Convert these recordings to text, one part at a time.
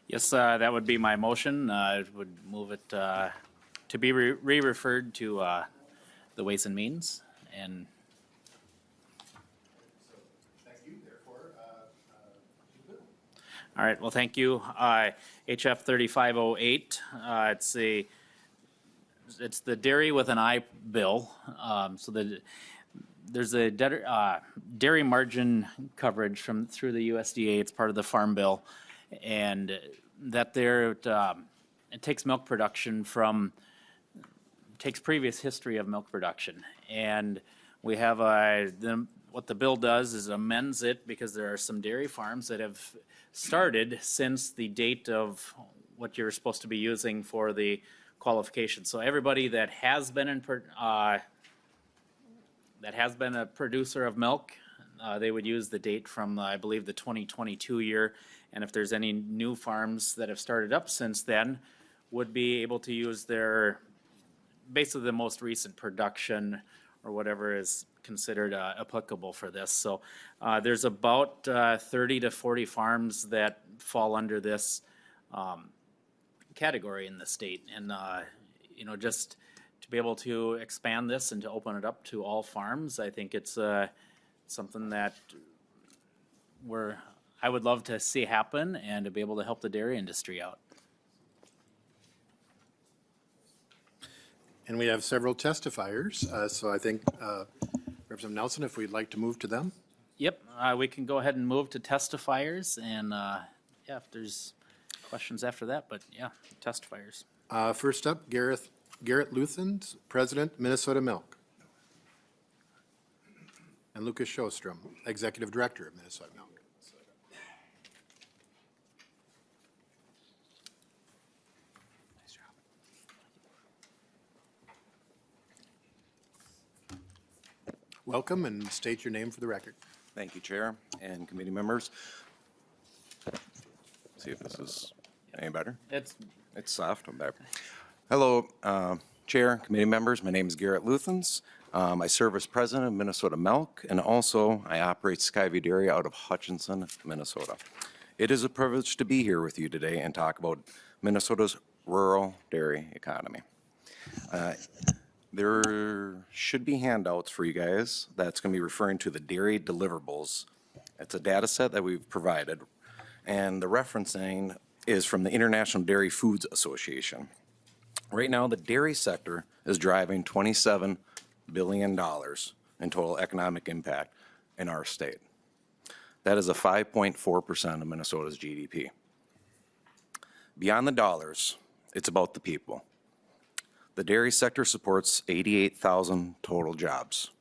Yes, that would be my motion. I would move it to be re-referred to the Ways and Means. And Thank you. Therefore, all right, well, thank you. HF 3508. It's the dairy with an I bill. There's a dairy margin coverage through the USDA. It's part of the Farm Bill, and that it takes milk production takes previous history of milk production, and we have what the bill does is amends it because there are some dairy farms that have started since the date of what you're supposed to be using for the qualification. So everybody that has been a producer of milk, they would use the date from, I believe, the 2022 year. And if there's any new farms that have started up since then, would be able to use basically the most recent production or whatever is considered applicable for this. So there's about 30 to 40 farms that fall under this category in the state. And, just to be able to expand this and to open it up to all farms, I think it's something that I would love to see happen and to be able to help the dairy industry out. and we have several testifiers, so I think Representative Nelson, if we'd like to move to them. Yep, we can go ahead and move to testifiers, and if there's questions after that, but yeah, testifiers. First up, Garrett Luthens, President, Minnesota Milk. And Lucas Sjostrom, Executive Director of Minnesota Milk. Welcome, and state your name for the record. Thank you, Chair and committee members. See if this is any better. It's Soft. I'm there. Hello, Chair, committee members. My name is Garrett Luthens. I serve as president of Minnesota Milk, and also I operate Skyview Dairy out of Hutchinson, Minnesota. It is a privilege to be here with you today and talk about Minnesota's rural dairy economy. There should be handouts for you guys that's going to be referring to the dairy deliverables. It's a data set that we've provided, and the referencing is from the International Dairy Foods Association. Right now, the dairy sector is driving $27 billion in total economic impact in our state. That is a 5.4% of Minnesota's GDP. Beyond the dollars, it's about the people. The dairy sector supports 88,000 total jobs.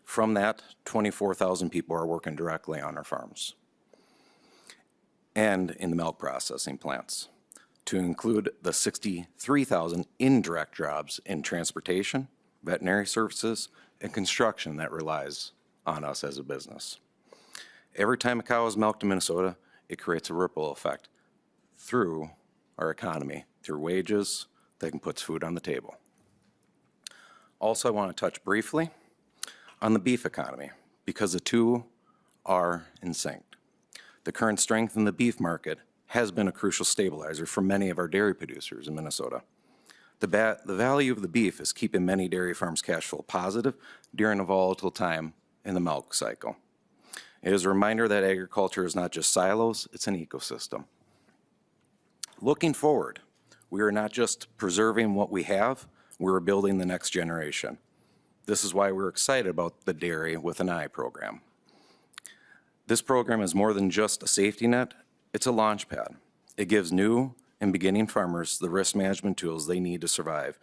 From that, 24,000 people are working directly on our farms and in the milk processing plants, to include the 63,000 indirect jobs in transportation, veterinary services, and construction that relies on us as a business. Every time a cow is milked in Minnesota, it creates a ripple effect through our economy, through wages that can put food on the table. Also, I want to touch briefly on the beef economy, because the two are in sync. The current strength in the beef market has been a crucial stabilizer for many of our dairy producers in Minnesota. The value of the beef is keeping many dairy farms cash flow positive during a volatile time in the milk cycle. It is a reminder that agriculture is not just silos, it's an ecosystem. Looking forward, we are not just preserving what we have, we're building the next generation. This is why we're excited about the Dairy with an Eye program. This program is more than just a safety net, it's a launch pad. It gives new and beginning farmers the risk management tools they need to survive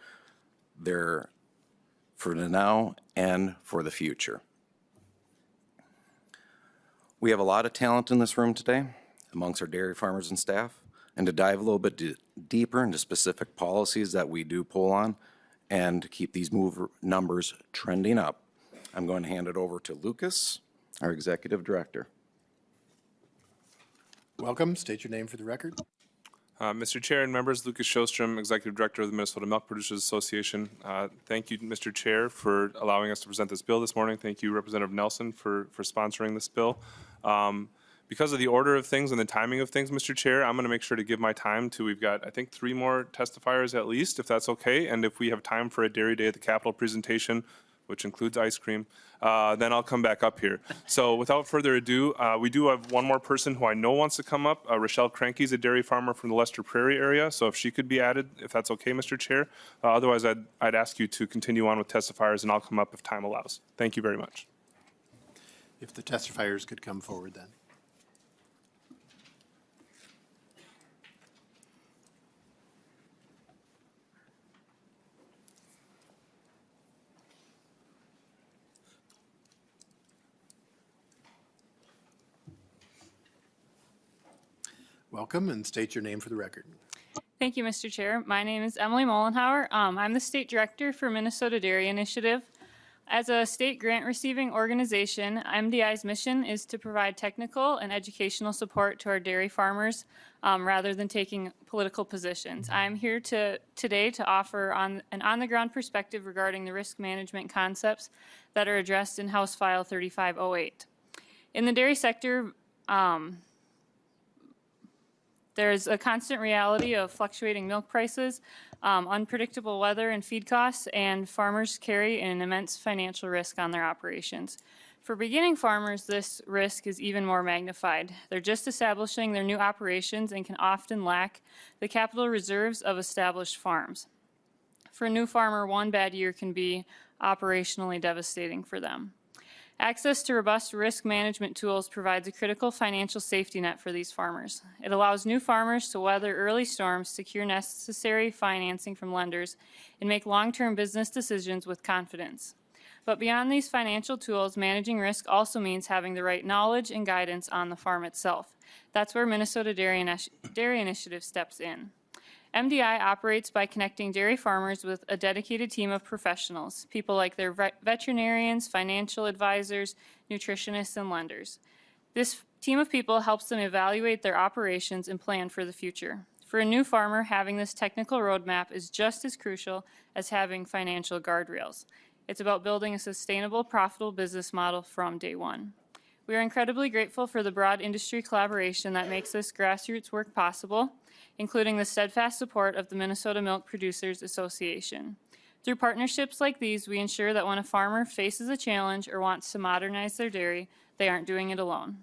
there for the now and for the future. We have a lot of talent in this room today amongst our dairy farmers and staff, and to dive a little bit deeper into specific policies that we do pull on and to keep these numbers trending up, I'm going to hand it over to Lucas, our Executive Director. Welcome. State your name for the record. Mr. Chair and members, Lucas Sjostrom, Executive Director of the Minnesota Milk Producers Association. Thank you, Mr. Chair, for allowing us to present this bill this morning. Thank you, Representative Nelson, for sponsoring this bill. Because of the order of things and the timing of things, Mr. Chair, I'm going to make sure to give my time to, we've got, I think, 3 more testifiers at least, if that's okay. And if we have time for a Dairy Day at the Capitol presentation, which includes ice cream, then I'll come back up here. So without further ado, we do have one more person who I know wants to come up. Rochelle Cranky's a dairy farmer from the Lester Prairie area. So if she could be added, if that's okay, Mr. Chair. Otherwise, I'd ask you to continue on with testifiers, and I'll come up if time allows. Thank you very much. If the testifiers could come forward then. Welcome, and state your name for the record. Thank you, Mr. Chair. My name is Emily Mollenhauer. I'm the State Director for Minnesota Dairy Initiative. As a state grant-receiving organization, MDI's mission is to provide technical and educational support to our dairy farmers rather than taking political positions. I'm here today to offer an on-the-ground perspective regarding the risk management concepts that are addressed in House File 3508. In the dairy sector, there's a constant reality of fluctuating milk prices, unpredictable weather and feed costs, and farmers carry an immense financial risk on their operations. For beginning farmers, this risk is even more magnified. They're just establishing their new operations and can often lack the capital reserves of established farms. For a new farmer, one bad year can be operationally devastating for them. Access to robust risk management tools provides a critical financial safety net for these farmers. It allows new farmers to weather early storms, secure necessary financing from lenders, and make long-term business decisions with confidence. But beyond these financial tools, managing risk also means having the right knowledge and guidance on the farm itself. That's where Minnesota Dairy Initiative steps in. MDI operates by connecting dairy farmers with a dedicated team of professionals, people like their veterinarians, financial advisors, nutritionists, and lenders. This team of people helps them evaluate their operations and plan for the future. For a new farmer, having this technical roadmap is just as crucial as having financial guardrails. It's about building a sustainable, profitable business model from day one. We are incredibly grateful for the broad industry collaboration that makes this grassroots work possible, including the steadfast support of the Minnesota Milk Producers Association. Through partnerships like these, we ensure that when a farmer faces a challenge or wants to modernize their dairy, they aren't doing it alone.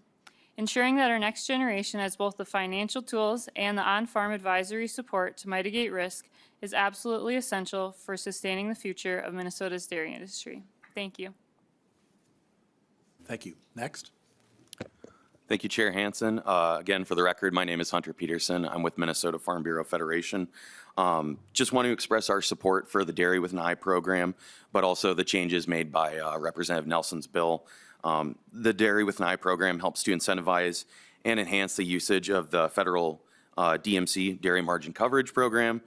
Ensuring that our next generation has both the financial tools and the on-farm advisory support to mitigate risk is absolutely essential for sustaining the future of Minnesota's dairy industry. Thank you. Thank you. Next. Thank you, Chair Hansen. Again, for the record, my name is Hunter Peterson. I'm with Minnesota Farm Bureau Federation. Just want to express our support for the Dairy with an Eye program, but also the changes made by Representative Nelson's bill. The Dairy with an Eye program helps to incentivize and enhance the usage of the federal DMC, Dairy Margin Coverage Program,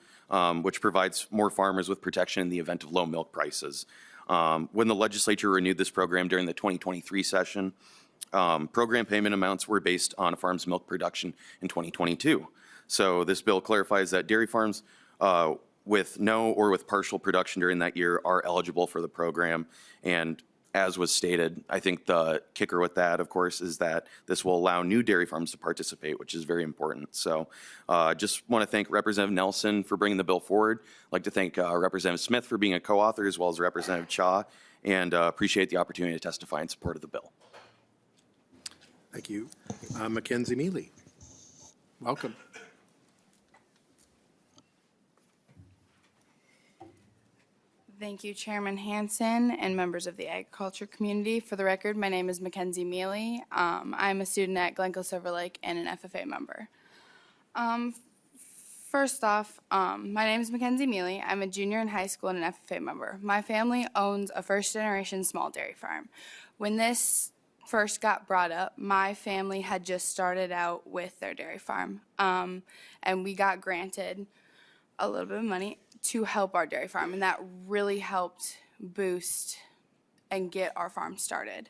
which provides more farmers with protection in the event of low milk prices. When the legislature renewed this program during the 2023 session, program payment amounts were based on a farm's milk production in 2022. So this bill clarifies that dairy farms with no or with partial production during that year are eligible for the program. And as was stated, I think the kicker with that, of course, is that this will allow new dairy farms to participate, which is very important. So just want to thank Representative Nelson for bringing the bill forward. I'd like to thank Representative Smith for being a co-author, as well as Representative Cha, and appreciate the opportunity to testify in support of the bill. Thank you. Mackenzie Mealy. Welcome. Thank you, Chairman Hansen and members of the agriculture community. For the record, my name is Mackenzie Mealy. I'm a student at Glencoe Silver Lake and an FFA member. First off, my name is Mackenzie Mealy. I'm a junior in high school and an FFA member. My family owns a first-generation small dairy farm. When this first got brought up, my family had just started out with their dairy farm, and we got granted a little bit of money to help our dairy farm, and that really helped boost and get our farm started.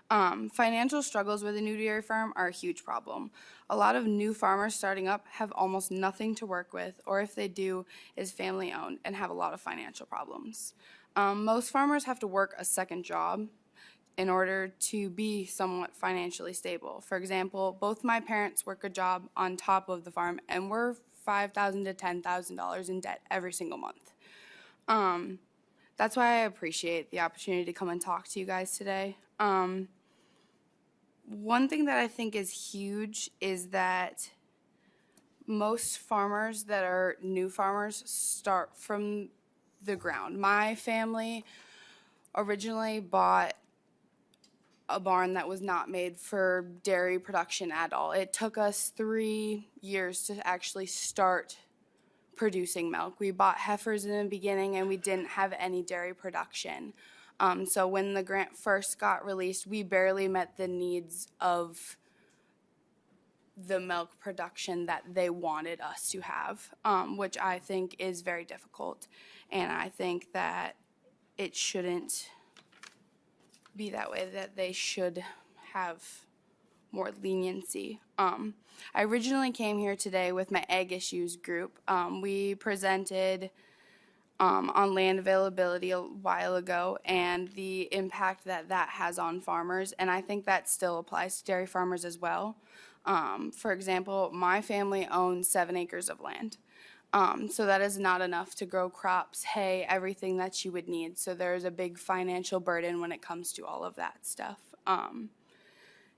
Financial struggles with a new dairy farm are a huge problem. A lot of new farmers starting up have almost nothing to work with, or if they do, is family owned and have a lot of financial problems. Most farmers have to work a second job in order to be somewhat financially stable. For example, both my parents work a job on top of the farm, and we're $5,000 to $10,000 in debt every single month. That's why I appreciate the opportunity to come and talk to you guys today. One thing that I think is huge is that most farmers that are new farmers start from the ground. My family originally bought a barn that was not made for dairy production at all. It took us 3 years to actually start producing milk. We bought heifers in the beginning and we didn't have any dairy production. So when the grant first got released, we barely met the needs of the milk production that they wanted us to have, which I think is very difficult. And I think that it shouldn't be that way, that they should have more leniency. I originally came here today with my egg issues group. We presented on land availability a while ago and the impact that that has on farmers, and I think that still applies to dairy farmers as well. For example, my family owns 7 acres of land. So that is not enough to grow crops, hay, everything that you would need. So there's a big financial burden when it comes to all of that stuff.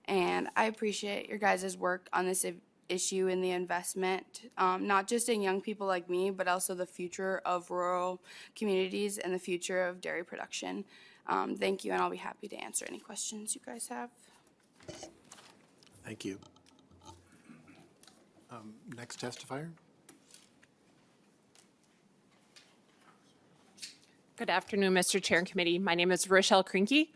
And I appreciate your guys' work on this issue in the investment, not just in young people like me, but also the future of rural communities and the future of dairy production. Thank you, and I'll be happy to answer any questions you guys have. Thank you. Next testifier. Good afternoon, Mr. Chair and Committee. My name is Rochelle Krinke.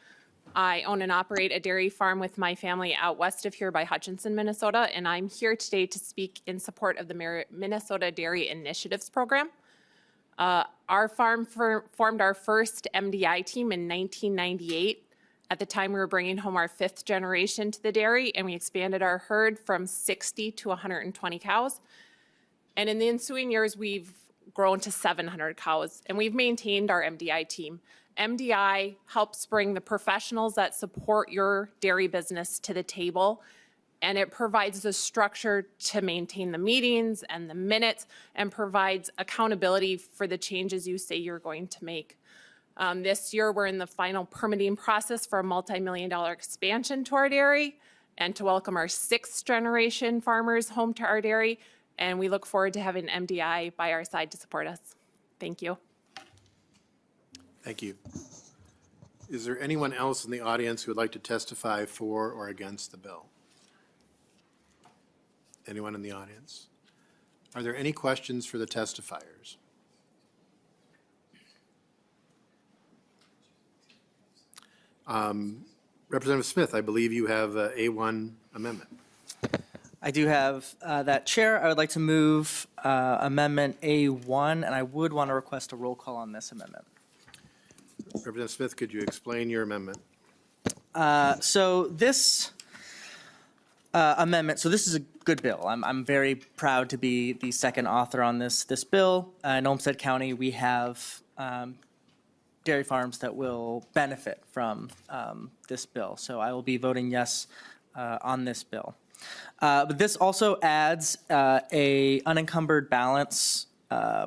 I own and operate a dairy farm with my family out west of here by Hutchinson, Minnesota, and I'm here today to speak in support of the Minnesota Dairy Initiatives Program. Our farm formed our first MDI team in 1998. At the time, we were bringing home our 5th generation to the dairy, and we expanded our herd from 60 to 120 cows. And in the ensuing years, we've grown to 700 cows, and we've maintained our MDI team. MDI helps bring the professionals that support your dairy business to the table, and it provides the structure to maintain the meetings and the minutes and provides accountability for the changes you say you're going to make. This year, we're in the final permitting process for a multi-million-dollar expansion to our dairy and to welcome our 6th generation farmers home to our dairy, and we look forward to having MDI by our side to support us. Thank you. Thank you. Is there anyone else in the audience who would like to testify for or against the bill? Anyone in the audience? Are there any questions for the testifiers? Representative Smith, I believe you have a A1 amendment. I do have that, Chair. I would like to move Amendment A1, and I would want to request a roll call on this amendment. Representative Smith, could you explain your amendment? So this amendment, so this is a good bill. I'm very proud to be the second author on this bill. In Olmsted County, we have dairy farms that will benefit from this bill. So I will be voting yes on this bill. But this also adds a unencumbered balance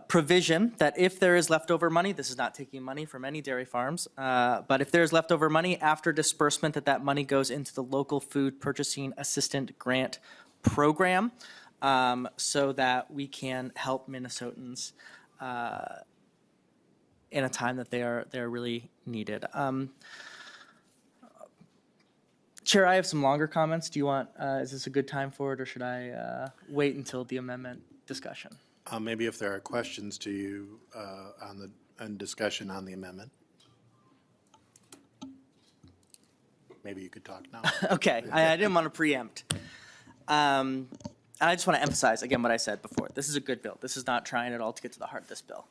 provision that if there is leftover money, this is not taking money from any dairy farms, but if there's leftover money after disbursement, that money goes into the local food purchasing assistant grant program, so that we can help Minnesotans in a time that they're really needed. Chair, I have some longer comments. Do you want, is this a good time for it, or should I wait until the amendment discussion? Maybe if there are questions to you on discussion on the amendment. Maybe you could talk now. Okay, I didn't want to preempt. And I just want to emphasize again what I said before. This is a good bill. This is not trying at all to get to the heart of this bill.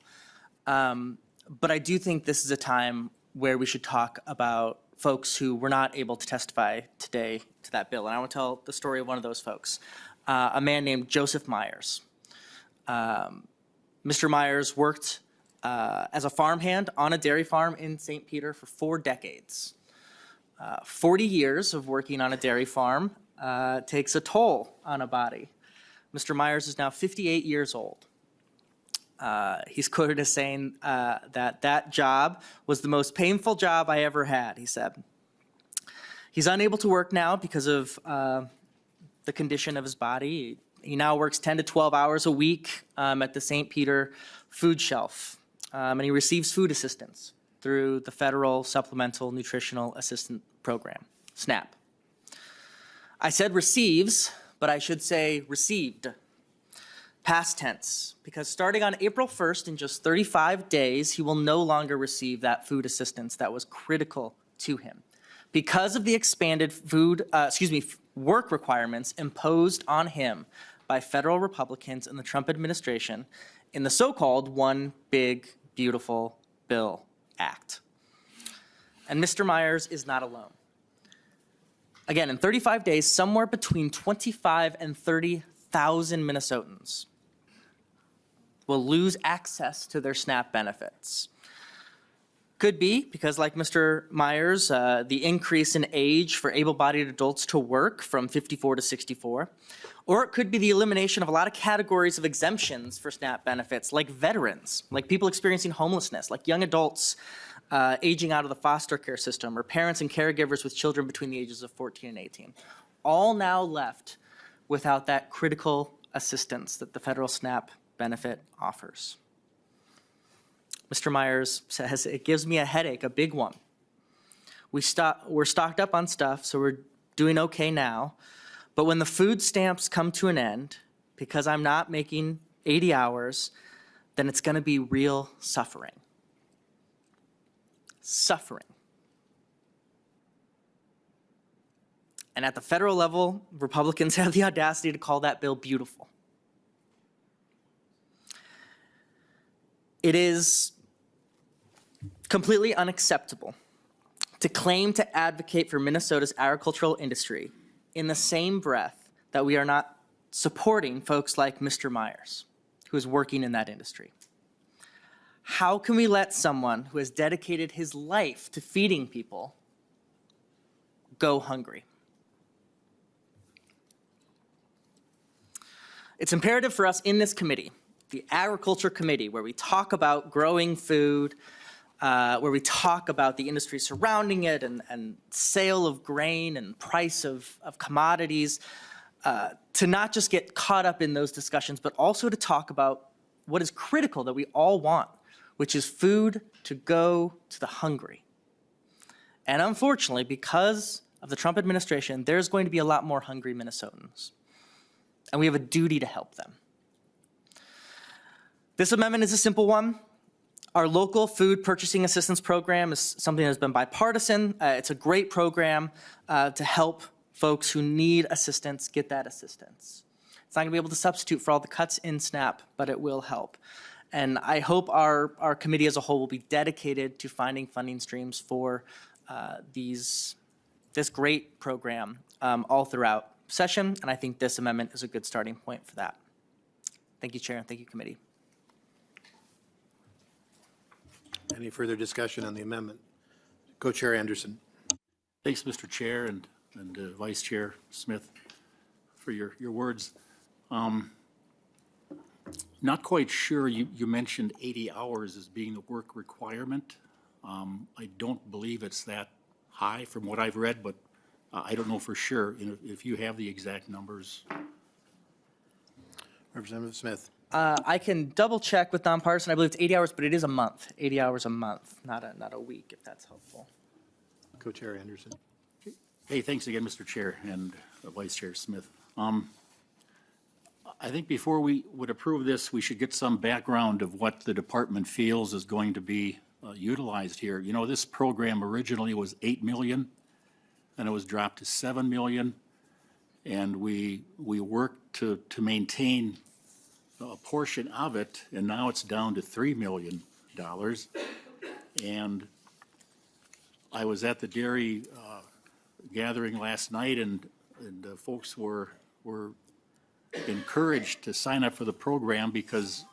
But I do think this is a time where we should talk about folks who were not able to testify today to that bill. And I want to tell the story of one of those folks, a man named Joseph Myers. Mr. Myers worked as a farmhand on a dairy farm in St. Peter for 4 decades. 40 years of working on a dairy farm takes a toll on a body. Mr. Myers is now 58 years old. He's quoted as saying that job was the most painful job I ever had, he said. He's unable to work now because of the condition of his body. He now works 10 to 12 hours a week at the St. Peter food shelf, and he receives food assistance through the Federal Supplemental Nutritional Assistance Program, SNAP. I said receives, but I should say received. Past tense, because starting on April 1st, in just 35 days, he will no longer receive that food assistance that was critical to him. Because of the expanded work requirements imposed on him by federal Republicans in the Trump administration in the so-called One Big Beautiful Bill Act. And Mr. Myers is not alone. Again, in 35 days, somewhere between 25 and 30,000 Minnesotans will lose access to their SNAP benefits. Could be because, like Mr. Myers, the increase in age for able-bodied adults to work from 54 to 64, or it could be the elimination of a lot of categories of exemptions for SNAP benefits, like veterans, like people experiencing homelessness, like young adults aging out of the foster care system, or parents and caregivers with children between the ages of 14 and 18, all now left without that critical assistance that the federal SNAP benefit offers. Mr. Myers says, it gives me a headache, a big one. We're stocked up on stuff, so we're doing okay now. But when the food stamps come to an end, because I'm not making 80 hours, then it's gonna be real suffering. Suffering. And at the federal level, Republicans have the audacity to call that bill beautiful. It is completely unacceptable to claim to advocate for Minnesota's agricultural industry in the same breath that we are not supporting folks like Mr. Myers, who is working in that industry. How can we let someone who has dedicated his life to feeding people go hungry? It's imperative for us in this committee, the Agriculture Committee, where we talk about growing food, where we talk about the industry surrounding it and sale of grain and price of commodities, to not just get caught up in those discussions, but also to talk about what is critical that we all want, which is food to go to the hungry. And unfortunately, because of the Trump administration, there's going to be a lot more hungry Minnesotans. And we have a duty to help them. This amendment is a simple one. Our local food purchasing assistance program is something that has been bipartisan. It's a great program to help folks who need assistance get that assistance. It's not gonna be able to substitute for all the cuts in SNAP, but it will help. And I hope our committee as a whole will be dedicated to finding funding streams for this great program all throughout session, and I think this amendment is a good starting point for that. Thank you, Chair, and thank you, committee. Any further discussion on the amendment? Co-Chair Anderson. Thanks, Mr. Chair and Vice Chair Smith, for your words. Not quite sure, you mentioned 80 hours as being the work requirement. I don't believe it's that high from what I've read, but I don't know for sure. If you have the exact numbers. Representative Smith. I can double check with nonpartisan. I believe it's 80 hours, but it is a month, 80 hours a month, not a week, if that's helpful. Co-Chair Anderson. Hey, thanks again, Mr. Chair and Vice Chair Smith. I think before we would approve this, we should get some background of what the department feels is going to be utilized here. You know, this program originally was 8 million, and it was dropped to 7 million, and we worked to maintain a portion of it, and now it's down to $3 million. And I was at the dairy gathering last night, and folks were encouraged to sign up for the program because,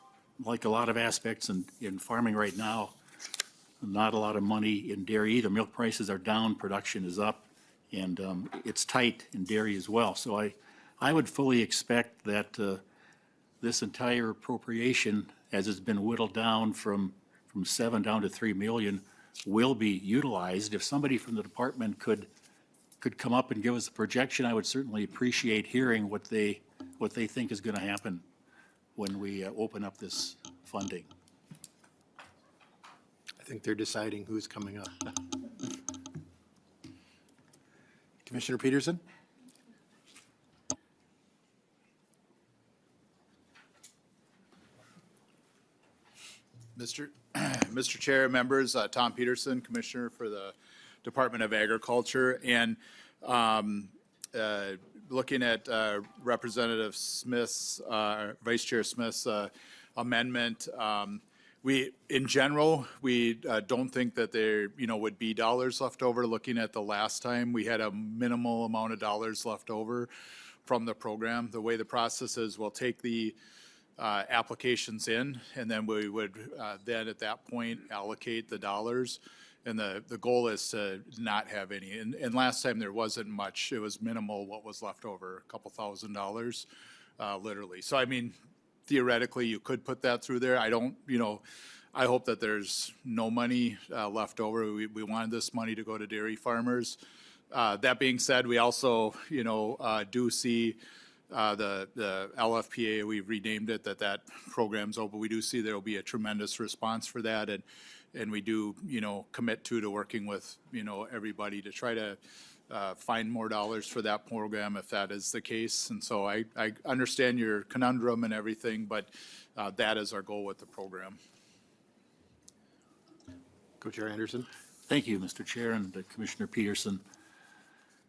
like a lot of aspects in farming right now, not a lot of money in dairy either. Milk prices are down, production is up, and it's tight in dairy as well. So I would fully expect that this entire appropriation, as it's been whittled down from 7 down to 3 million, will be utilized. If somebody from the department could come up and give us a projection, I would certainly appreciate hearing what they think is going to happen when we open up this funding. I think they're deciding who's coming up. Commissioner Peterson? Mr. Chair, members, Tom Peterson, Commissioner for the Department of Agriculture. And looking at Representative Smith's, Vice Chair Smith's amendment, in general, we don't think that there, would be dollars left over. Looking at the last time, we had a minimal amount of dollars left over from the program. The way the process is, we'll take the applications in, and then we would then at that point allocate the dollars. And the goal is to not have any. And last time there wasn't much. It was minimal what was left over, a couple $1,000s, literally. So, I mean, theoretically, you could put that through there. I don't, I hope that there's no money left over. We wanted this money to go to dairy farmers. That being said, we also, do see the LFPA, we've renamed it, that program's open. We do see there will be a tremendous response for that. And we do, commit to working with, everybody to try to find more dollars for that program if that is the case. And so I understand your conundrum and everything, but that is our goal with the program. Co-Chair Anderson? Thank you, Mr. Chair, and Commissioner Peterson.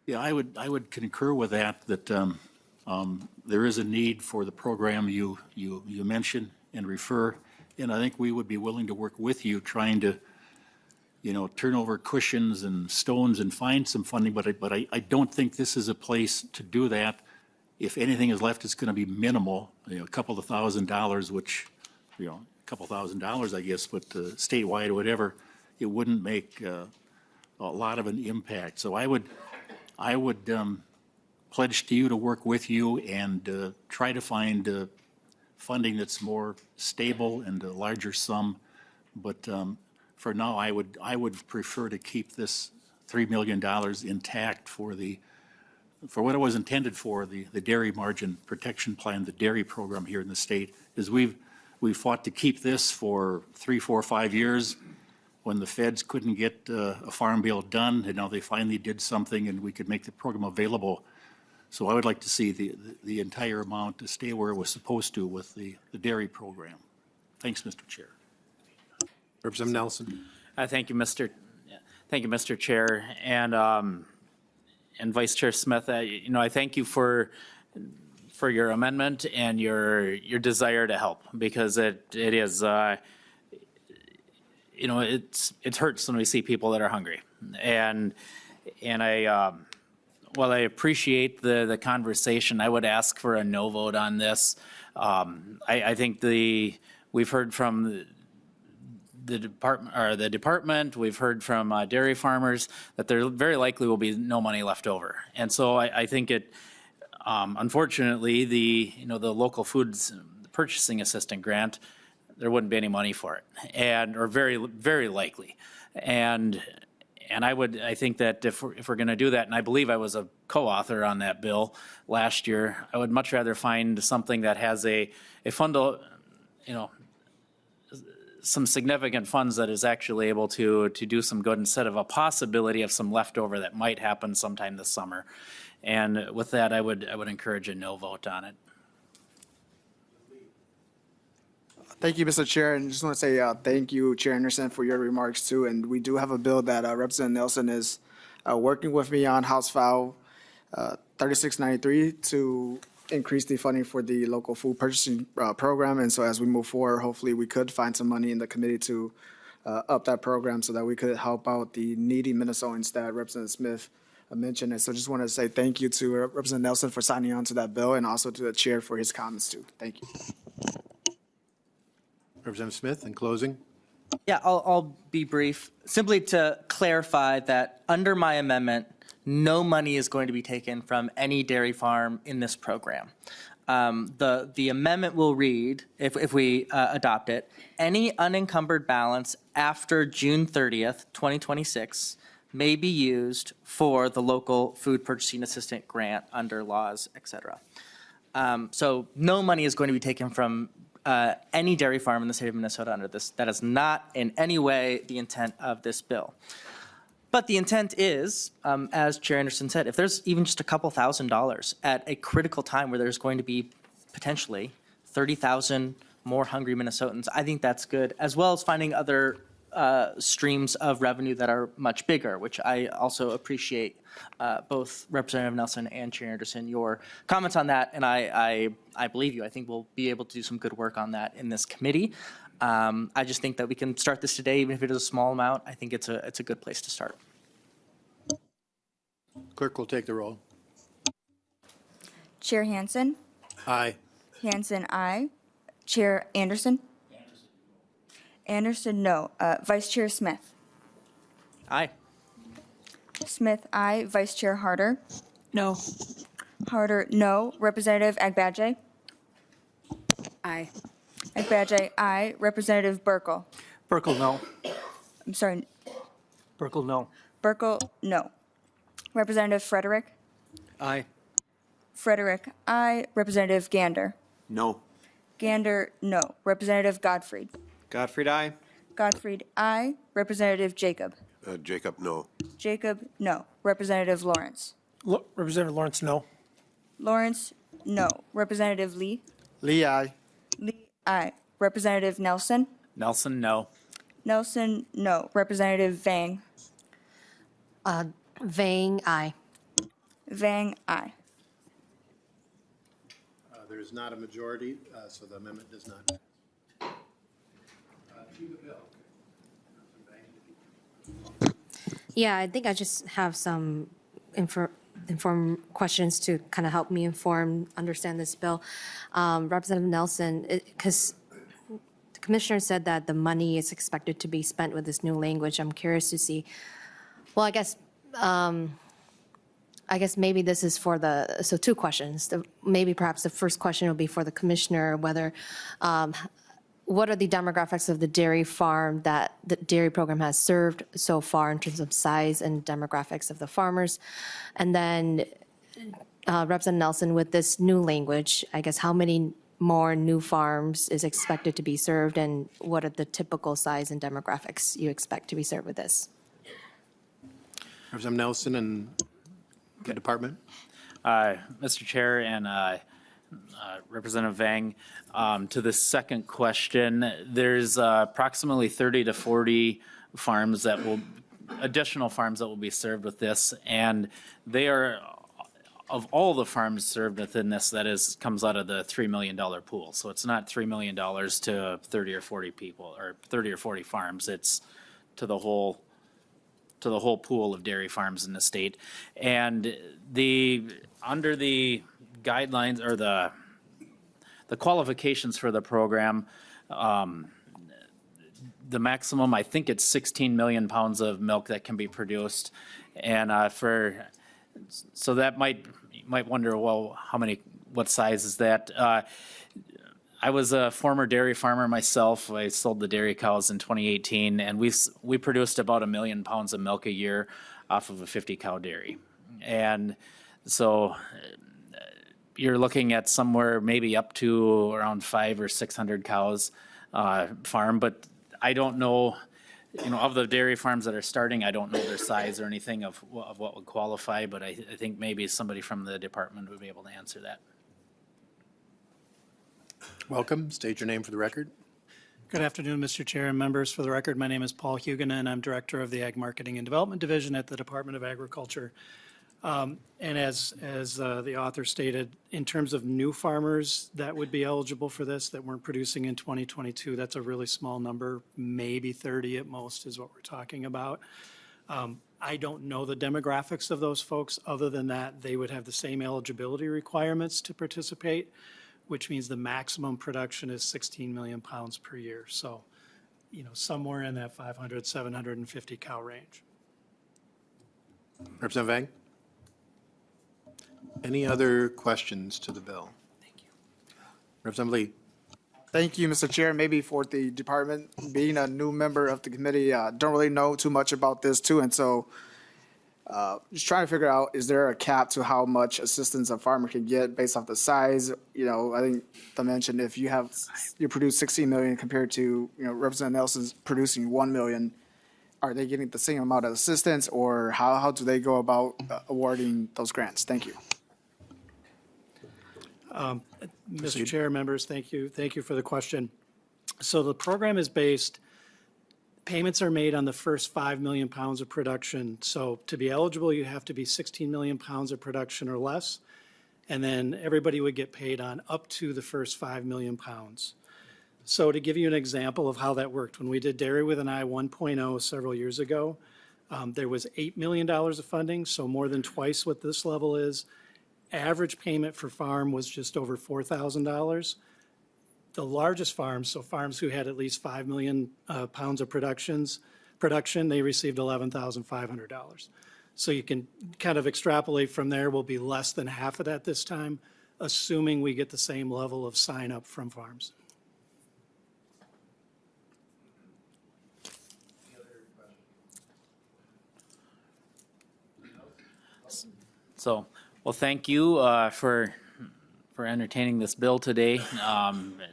Yeah, I would concur with that there is a need for the program you mention and refer, and I think we would be willing to work with you trying to, turn over cushions and stones and find some funding, but I don't think this is a place to do that. If anything is left, it's going to be minimal, a couple of $1,000s, which, a couple $1,000s, I guess, but statewide or whatever, it wouldn't make a lot of an impact. So I would pledge to you to work with you and try to find funding that's more stable and a larger sum. But for now, I would prefer to keep this $3 million intact for what it was intended for, the dairy margin protection plan, the dairy program here in the state. Is we've fought to keep this for 3, 4, 5 years when the feds couldn't get a farm bill done, and now they finally did something and we could make the program available. So I would like to see the entire amount to stay where it was supposed to with the dairy program. Thanks, Mr. Chair. Representative Nelson? Thank you, Mr. Chair, and Vice Chair Smith. I thank you for your amendment and your desire to help, because it is it hurts when we see people that are hungry, and I. While I appreciate the conversation, I would ask for a no vote on this. I think we've heard from the department, we've heard from dairy farmers that there very likely will be no money left over. And so I think it, unfortunately, the local foods purchasing assistant grant, there wouldn't be any money for it, or very, very likely. And I think that if we're going to do that, and I believe I was a co-author on that bill last year, I would much rather find something that has a fund, some significant funds that is actually able to do some good, instead of a possibility of some leftover that might happen sometime this summer. And with that, I would encourage a no vote on it. Thank you, Mr. Chair, and just want to say thank you, Chair Anderson, for your remarks too. And we do have a bill that Representative Nelson is working with me on, House File 3693, to increase the funding for the local food purchasing program. And so as we move forward, hopefully we could find some money in the committee to up that program so that we could help out the needy Minnesotans that Representative Smith mentioned. And so just want to say thank you to Representative Nelson for signing on to that bill, and also to the chair for his comments too. Thank you. Representative Smith, in closing? Yeah, I'll be brief. Simply to clarify that under my amendment, no money is going to be taken from any dairy farm in this program. The amendment will read, if we adopt it, any unencumbered balance after June 30th, 2026 may be used for the local food purchasing assistant grant under laws, et cetera. So no money is going to be taken from any dairy farm in the state of Minnesota under this. That is not in any way the intent of this bill. But the intent is, as Chair Anderson said, if there's even just a couple $1,000s at a critical time where there's going to be potentially 30,000 more hungry Minnesotans, I think that's good, as well as finding other streams of revenue that are much bigger, which I also appreciate both Representative Nelson and Chair Anderson, your comments on that, and I believe you. I think we'll be able to do some good work on that in this committee. I just think that we can start this today, even if it is a small amount. I think it's a good place to start. Clerk will take the roll. Chair Hansen? Aye. Hansen, aye. Chair Anderson? Anderson, no. Vice Chair Smith? Aye. Smith, aye. Vice Chair Harder? No. Harder, no. Representative Agbaje? Aye. Agbaje, aye. Representative Burkle? Burkle, no. I'm sorry, Burkle, no. Burkle, no. Representative Frederick? Aye. Frederick, aye. Representative Gander? No. Gander, no. Representative Gottfried? Gottfried, aye. Gottfried, aye. Representative Jacob? Jacob, no. Jacob, no. Representative Lawrence? Representative Lawrence, no. Lawrence, no. Representative Lee? Lee, aye. Lee, aye. Representative Nelson? Nelson, no. Nelson, no. Representative Vang? Vang, aye. Vang, aye. There is not a majority, so the amendment does not pass. To the bill. Yeah, I think I just have some informed questions to kind of help me understand this bill. Representative Nelson, because the commissioner said that the money is expected to be spent with this new language. I'm curious to see, well, I guess maybe this is for so two questions. Maybe perhaps the first question will be for the commissioner, whether, what are the demographics of the dairy farm that the dairy program has served so far in terms of size and demographics of the farmers? And then Representative Nelson, with this new language, I guess how many more new farms is expected to be served, and what are the typical size and demographics you expect to be served with this? Representative Nelson and the department. Mr. Chair and Representative Vang, to the second question, there's approximately 30 to 40 farms additional farms that will be served with this, and they are, of all the farms served within this, comes out of the $3 million pool. So it's not $3 million to 30 or 40 people, or 30 or 40 farms. It's to the whole pool of dairy farms in the state. And under the guidelines or the qualifications for the program, the maximum, I think it's 16 million pounds of milk that can be produced. And so that you might wonder, well, what size is that? I was a former dairy farmer myself. I sold the dairy cows in 2018, and we produced about 1 million pounds of milk a year off of a 50-cow dairy. And so you're looking at somewhere maybe up to around 500 or 600 cows farm, but I don't know, of the dairy farms that are starting, I don't know their size or anything of what would qualify, but I think maybe somebody from the department would be able to answer that. Welcome. State your name for the record. Good afternoon, Mr. Chair and members. For the record, my name is Paul Hugen, and I'm Director of the Ag Marketing and Development Division at the Department of Agriculture. And as the author stated, in terms of new farmers that would be eligible for this that weren't producing in 2022, that's a really small number, maybe 30 at most is what we're talking about. I don't know the demographics of those folks. Other than that, they would have the same eligibility requirements to participate, which means the maximum production is 16 million pounds per year. So somewhere in that 500, 750 cow range. Representative Vang? Any other questions to the bill? Thank you. Representative Lee? Thank you, Mr. Chair. Maybe for the department, being a new member of the committee, don't really know too much about this too. And so just trying to figure out, is there a cap to how much assistance a farmer can get based off the size? I think I mentioned if you produce 16 million compared to, Representative Nelson's producing 1 million, are they getting the same amount of assistance, or how do they go about awarding those grants? Thank you. Mr. Chair, members, thank you. Thank you for the question. So the program is based, payments are made on the first 5 million pounds of production. So to be eligible, you have to be 16 million pounds of production or less. And then everybody would get paid on up to the first 5 million pounds. So to give you an example of how that worked, when we did Dairy with an I 1.0 several years ago, there was $8 million of funding, so more than twice what this level is. Average payment for farm was just over $4,000. The largest farms, so farms who had at least 5 million pounds of production, they received $11,500. So you can kind of extrapolate from there. Will be less than half of that this time, assuming we get the same level of sign up from farms. So, well, thank you for entertaining this bill today.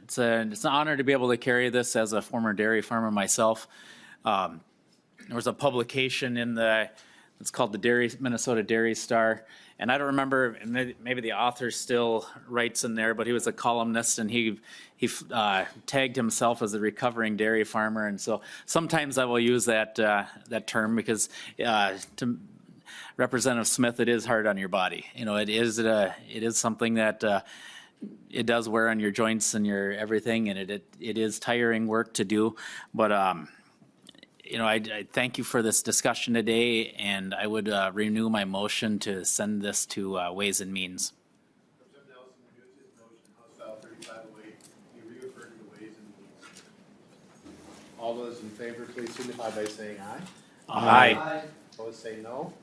It's an honor to be able to carry this as a former dairy farmer myself. There was a publication it's called the Minnesota Dairy Star, and I don't remember, maybe the author still writes in there, but he was a columnist, and he tagged himself as a recovering dairy farmer, and so sometimes I will use that term because to Representative Smith, it is hard on your body. It is something that it does wear on your joints and your everything, and it is tiring work to do. But I thank you for this discussion today, and I would renew my motion to send this to Ways and Means. Representative Nelson renews his motion, House File 3508, be referred to the Ways and Means. All those in favor, please signify by saying aye. Aye. Opposed, say no.